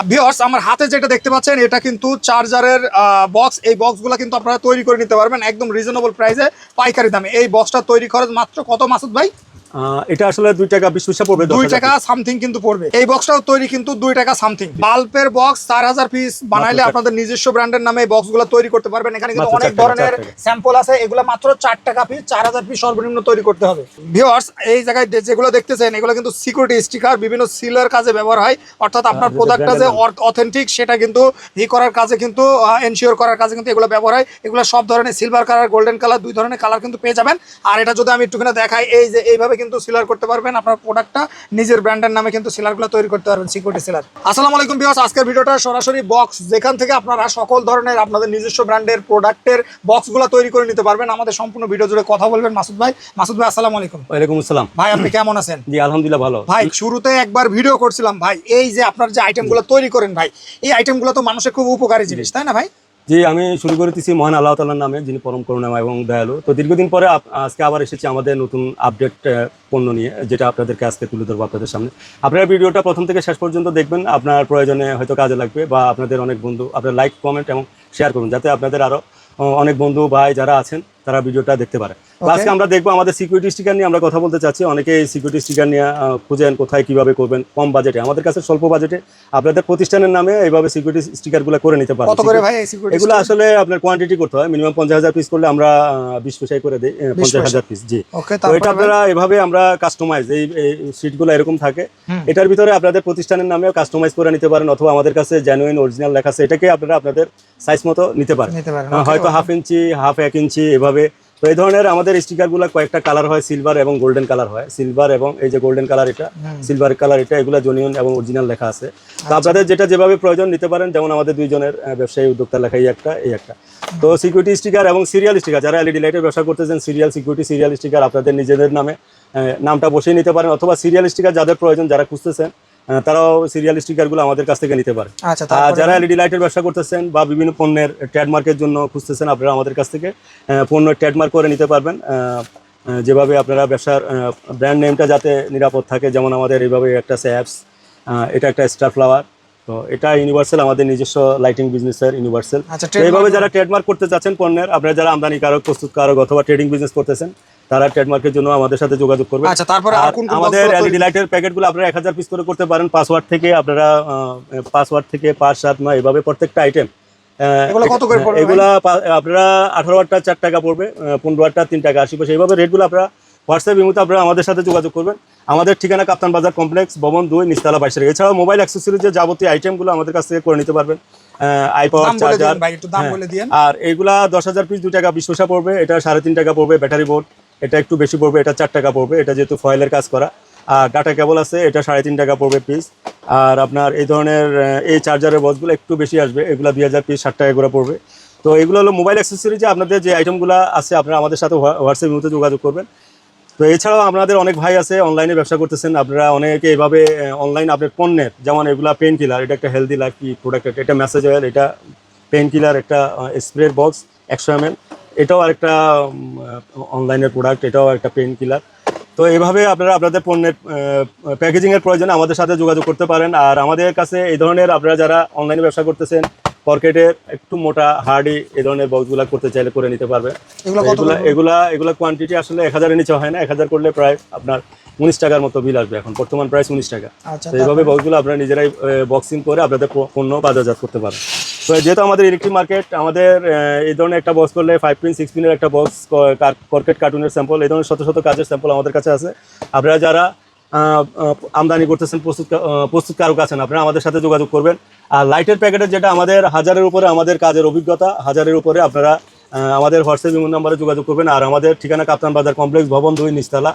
Viewers আমার হাতে যেটা দেখতে পাচ্ছেন এটা কিন্তু চার্জারের বক্স। এই বক্সগুলো কিন্তু আপনারা তৈরি করে নিতে পারবেন একদম রিজনেবল প্রাইসে, পাইকারি দামে। এই বক্সটা তৈরি খরচ মাত্র কত মাসুদ ভাই? এটা আসলে 2 টাকা 20 পয়সা পড়বে, 2 টাকা সামথিং কিন্তু পড়বে। এই বক্সটাও তৈরি কিন্তু 2 টাকা সামথিং। বাল্বের বক্স 4000 পিস বানাইলে আপনাদের নিজস্ব ব্র্যান্ডের নামে এই বক্সগুলো তৈরি করতে পারবেন। এখানে কিন্তু অনেক ধরনের স্যাম্পল আছে, এগুলো মাত্র 4 টাকা পিস, 4000 পিস সর্বনিম্ন তৈরি করতে হবে। ভিউয়ার্স এই জায়গায় যেগুলো দেখতেছেন এগুলো কিন্তু সিকিউরিটি স্টিকার, বিভিন্ন সিলের কাজে ব্যবহার হয়। অর্থাৎ আপনার প্রোডাক্টটা যে অথেন্টিক সেটা কিন্তু করার কাজে কিন্তু এনশিওর করার কাজে কিন্তু এগুলো ব্যবহার হয়। এগুলো সব ধরনের সিলভার কালার, গোল্ডেন কালার, 2 ধরনের কালার কিন্তু পেয়ে যাবেন। আর এটা যদি আমি একটুখানি দেখাই, এই যে এইভাবে কিন্তু সিলার করতে পারবেন আপনার প্রোডাক্টটা, নিজের ব্র্যান্ডের নামে কিন্তু সিলারগুলো তৈরি করতে পারবেন, সিকিউরিটি সিলার। আসসালামু আলাইকুম ভিউয়ার্স, আজকের ভিডিওটা সরাসরি বক্স, যেখান থেকে আপনারা সকল ধরনের আপনাদের নিজস্ব ব্র্যান্ডের প্রোডাক্টের বক্সগুলো তৈরি করে নিতে পারবেন। আমাদের সম্পূর্ণ ভিডিও জুড়ে কথা বলবেন মাসুদ ভাই। মাসুদ ভাই আসসালামু আলাইকুম। ওয়ালাইকুম আসসালাম ভাই, আপনি কেমন আছেন? জি আলহামদুলিল্লাহ ভালো। ভাই শুরুতে একবার ভিডিও করছিলাম ভাই, এই যে আপনার যে আইটেমগুলো তৈরি করেন ভাই, এই আইটেমগুলো তো মানুষের খুব উপকারী জিনিস, তাই না ভাই? জি, আমি শুরু করেছি মহান আল্লাহ তাআলার নামে, যিনি পরম করুণাময় এবং দয়ালু। তো দীর্ঘদিন পরে আজকে আবার এসেছি আমাদের নতুন আপডেট পণ্য নিয়ে, যেটা আপনাদেরকে আজকে তুলে ধরবো আপনাদের সামনে। আপনারা ভিডিওটা প্রথম থেকে শেষ পর্যন্ত দেখবেন, আপনার প্রয়োজনে হয়তো কাজে লাগবে, বা আপনাদের অনেক বন্ধু, আপনার লাইক, কমেন্ট এবং শেয়ার করুন, যাতে আপনাদের আরও অনেক বন্ধু ভাই যারা আছেন তারা ভিডিওটা দেখতে পারে। আজকে আমরা দেখবো আমাদের সিকিউরিটি স্টিকার নিয়ে আমরা কথা বলতে চাচ্ছি। অনেকে এই সিকিউরিটি স্টিকার নিয়ে খুঁজেন কোথায় কিভাবে করবেন কম বাজেটে। আমাদের কাছে স্বল্প বাজেটে আপনাদের প্রতিষ্ঠানের নামে এইভাবে সিকিউরিটি স্টিকারগুলো করে নিতে পারেন। কত করে ভাই এই সিকিউরিটি? এগুলো আসলে আপনার কোয়ান্টিটি করতে হয়, মিনিমাম 50,000 পিস করলে আমরা 20 পয়সায় করে দিই, 50,000 পিস। জি, তো এটা আপনারা এভাবে আমরা কাস্টমাইজ, এই শীটগুলো এরকম থাকে, এটার ভিতরে আপনাদের প্রতিষ্ঠানের নামেও কাস্টমাইজ করে নিতে পারেন, অথবা আমাদের কাছে জেনুইন অরিজিনাল লেখা আছে, এটাকে আপনারা আপনাদের সাইজ মতো নিতে পারেন। হয়তো 1/2 ইঞ্চি, 1/2 ইঞ্চি এভাবে। তো এই ধরনের আমাদের স্টিকারগুলো কয়েকটা কালার হয়, সিলভার এবং গোল্ডেন কালার হয়। সিলভার এবং এই যে গোল্ডেন কালার, এটা সিলভার কালার, এটা এগুলো জেনুইন এবং অরিজিনাল লেখা আছে। তো আপনাদের যেটা যেভাবে প্রয়োজন নিতে পারেন, যেমন আমাদের দুইজনের ব্যবসায়ী উদ্যোক্তা লেখা এই একটা। তো সিকিউরিটি স্টিকার এবং সিরিয়াল স্টিকার, যারা এলইডি লাইটের ব্যবসা করতেছেন, সিকিউরিটি সিরিয়াল স্টিকার আপনাদের নিজেদের নামে নামটা বসিয়ে নিতে পারেন, অথবা সিরিয়াল স্টিকার যাদের প্রয়োজন, যারা খুঁজতেছেন তারাও সিরিয়াল স্টিকারগুলো আমাদের কাছ থেকে নিতে পারেন। আর যারা এলইডি লাইটের ব্যবসা করতেছেন বা বিভিন্ন পণ্যের ট্রেডমার্কের জন্য খুঁজতেছেন, আপনারা আমাদের কাছ থেকে পণ্যের ট্রেডমার্ক করে নিতে পারবেন, যেভাবে আপনারা ব্যবসার ব্র্যান্ড নেমটা যাতে নিরাপদ থাকে। যেমন আমাদের এইভাবে একটা স্যাপস, এটা একটা স্টার ফ্লাওয়ার। তো এটা ইউনিভার্সাল, আমাদের নিজস্ব লাইটিং বিজনেসের ইউনিভার্সাল। এইভাবে যারা ট্রেডমার্ক করতে চাচ্ছেন পণ্যের, আপনারা যারা আমদানিকারক, প্রস্তুতকারক অথবা ট্রেডিং বিজনেস করতেছেন, তারা ট্রেডমার্কের জন্য আমাদের সাথে যোগাযোগ করবেন। আচ্ছা, তারপরে আমাদের এলইডি লাইটের প্যাকেটগুলো আপনারা 1000 পিস করে করতে পারেন। পাসওয়ার্ড থেকে আপনারা 5, 7, 9 এভাবে প্রত্যেকটা আইটেম। এগুলো কত করে পড়বে? এগুলা আপনারা 18 ওয়াটটা 4 টাকা পড়বে, 15 ওয়াটটা 3 টাকা 80 পয়সা। এইভাবে রেটগুলো আপনারা হোয়াটসঅ্যাপ ইমোতে আপনারা আমাদের সাথে যোগাযোগ করবেন। আমাদের ঠিকানা কাপ্তান বাজার কমপ্লেক্স, ভবন 2, নিচতলা 22। এছাড়াও মোবাইল অ্যাক্সেসরিজের যাবতীয় আইটেমগুলো আমাদের কাছ থেকে করে নিতে পারবেন। আইপাওয়ার, চার্জার। আর এইগুলা 10,000 পিস 2 টাকা 20 পয়সা পড়বে। এটা 3.5 টাকা পড়বে। ব্যাটারি বোর্ড এটা একটু বেশি পড়বে, এটা 4 টাকা পড়বে, এটা যেহেতু ফয়েলের কাজ করা। আর ডাটা কেবল আছে, এটা 3.5 টাকা পড়বে পিস। আর আপনার এই ধরনের এই চার্জারের বক্সগুলো একটু বেশি আসবে, এগুলো 2000 পিস 60 টাকা করে পড়বে। তো এগুলো হলো মোবাইল অ্যাক্সেসরিজে আপনাদের যে আইটেমগুলো আছে, আপনারা আমাদের সাথে হোয়াটসঅ্যাপ মধ্যে যোগাযোগ করবেন। তো এছাড়াও আপনাদের অনেক ভাই আছে অনলাইনে ব্যবসা করতেছেন, আপনারা অনেকে এইভাবে অনলাইন আপনার পণ্যের, যেমন এগুলা পেন কিলার, এটা একটা হেলদি লাইফ প্রোডাক্ট, এটা মেসেজ অয়েল, এটা পেন কিলার, একটা স্প্রের বক্স 100 ml, এটাও আরেকটা অনলাইনের প্রোডাক্ট, এটাও একটা পেন কিলার। তো এইভাবে আপনারা আপনাদের পণ্যের প্যাকেজিংয়ের প্রয়োজনে আমাদের সাথে যোগাযোগ করতে পারেন। আর আমাদের কাছে এই ধরনের আপনারা যারা অনলাইনে ব্যবসা করতেছেন, পকেটের একটু মোটা হার্ডি এই ধরনের বক্সগুলো করতে চাইলে করে নিতে পারবেন। এগুলা কোয়ান্টিটি আসলে 1000-এর নিচে হয় না। 1000 করলে প্রায় আপনার 19 টাকার মতো বিল আসবে, এখন বর্তমান প্রাইস 19 টাকা। তো এইভাবে বক্সগুলো আপনারা নিজেরাই বক্সিং করে আপনাদের পণ্য বাজারজাত করতে পারেন। তো যেহেতু আমাদের ইলেকট্রিক মার্কেট, আমাদের এই ধরনের একটা বক্স করলে 5 পিন 6 পিনের একটা বক্স, কর্কেট কার্টুনের স্যাম্পল, এই ধরনের শত শত কাজের স্যাম্পল আমাদের কাছে আছে। আপনারা যারা আমদানি করতেছেন, প্রস্তুতকারক আছেন, আপনারা আমাদের সাথে যোগাযোগ করবেন। আর লাইটের প্যাকেটের যেটা আমাদের 1000-এর উপরে আমাদের কাজের অভিজ্ঞতা, 1000-এর উপরে আপনারা আমাদের হোয়াটসঅ্যাপ ইমো নাম্বারে যোগাযোগ করবেন। আর আমাদের ঠিকানা কাপ্তান বাজার কমপ্লেক্স, ভবন 2, নিচতলা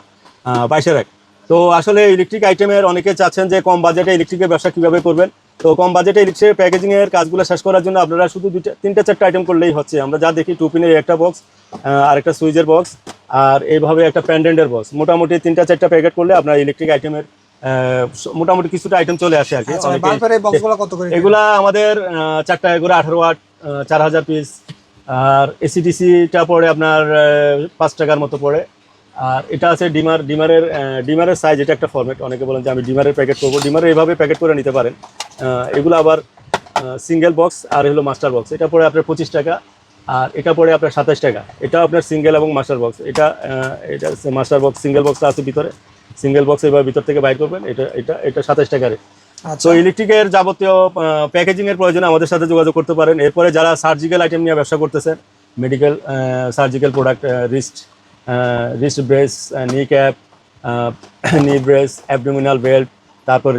22। তো আসলে ইলেকট্রিক আইটেমের অনেকে চাচ্ছেন যে কম বাজেটে ইলেকট্রিকের ব্যবসা কীভাবে করবেন। তো কম বাজেটে ইলেকট্রিক প্যাকেজিংয়ের কাজগুলো শেষ করার জন্য আপনারা শুধু 3-4টা আইটেম করলেই হচ্ছে। আমরা যা দেখি 2 পিনের একটা বক্স, আর একটা সুইচের বক্স, আর এইভাবে একটা প্যান্ডেন্টের বক্স, মোটামুটি 3-4টা প্যাকেট করলে আপনার ইলেকট্রিক আইটেমের মোটামুটি কিছুটা আইটেম চলে আসে আর কি। এগুলা আমাদের 4 টাকা করে 18 ওয়াট, 4000 পিস। আর এসিডিসিটা পড়ে আপনার 5 টাকার মতো পড়ে। আর এটা আছে ডিমারের সাইজ, এটা একটা ফরম্যাট। অনেকে বলেন যে আমি ডিমারের প্যাকেট করবো, ডিমারের এইভাবে প্যাকেট করে নিতে পারেন। এগুলো আবার সিঙ্গেল বক্স আর হলো মাস্টার বক্স। এটা পড়ে আপনার 25 টাকা, আর এটা পড়ে আপনার 27 টাকা। এটা আপনার সিঙ্গেল এবং মাস্টার বক্স। এটা মাস্টার বক্স, সিঙ্গেল বক্সটা আছে ভিতরে, সিঙ্গেল বক্স এবার ভিতর থেকে বাইর করবেন। এটা 27 টাকা রেট। আচ্ছা তো ইলেকট্রিকের যাবতীয় প্যাকেজিং এর প্রয়োজনে আমাদের সাথে যোগাযোগ করতে পারেন। এরপরে যারা সার্জিক্যাল আইটেম নিয়ে ব্যবসা করতেছেন, medical surgical product, wrist brace, knee cap, knee brace, abdominal belt, তারপর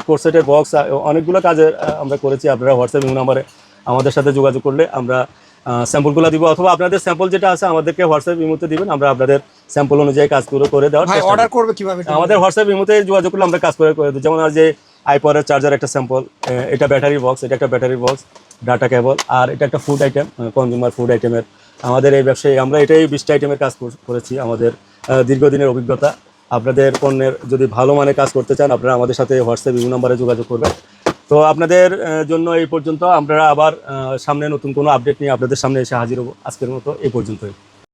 কোর্সেটের বক্স, অনেকগুলো কাজে আমরা করেছি। আপনারা হোয়াটসঅ্যাপ নাম্বারে আমাদের সাথে যোগাযোগ করলে আমরা স্যাম্পলগুলো দিব, অথবা আপনাদের স্যাম্পল যেটা আছে আমাদেরকে হোয়াটসঅ্যাপ ইমোতে দিবেন, আমরা আপনাদের স্যাম্পল অনুযায়ী কাজগুলো করে দেওয়ার ভাই চেষ্টা অর্ডার করব। করবে কিভাবে? আমাদের হোয়াটসঅ্যাপ ইমোতে যোগাযোগ করলে আমরা কাজ করে দিই। যেমন আর যে আইপডের চার্জার একটা স্যাম্পল, এটা ব্যাটারি বক্স, এটা একটা ব্যাটারি বক্স, ডাটা কেবল, আর এটা একটা ফুড আইটেম, কনজিউমার ফুড আইটেমের। আমাদের এই ব্যবসায় আমরা এটাই 20টা আইটেমের কাজ করেছি। আমাদের দীর্ঘদিনের অভিজ্ঞতা। আপনাদের পণ্যের যদি ভালো মানে কাজ করতে চান, আপনারা আমাদের সাথে হোয়াটসঅ্যাপ ইমো নাম্বারে যোগাযোগ করবেন। তো আপনাদের জন্য এই পর্যন্ত। আমরা আবার সামনে নতুন কোনো আপডেট নিয়ে আপনাদের সামনে এসে হাজির হব। আজকের মতো এই পর্যন্তই।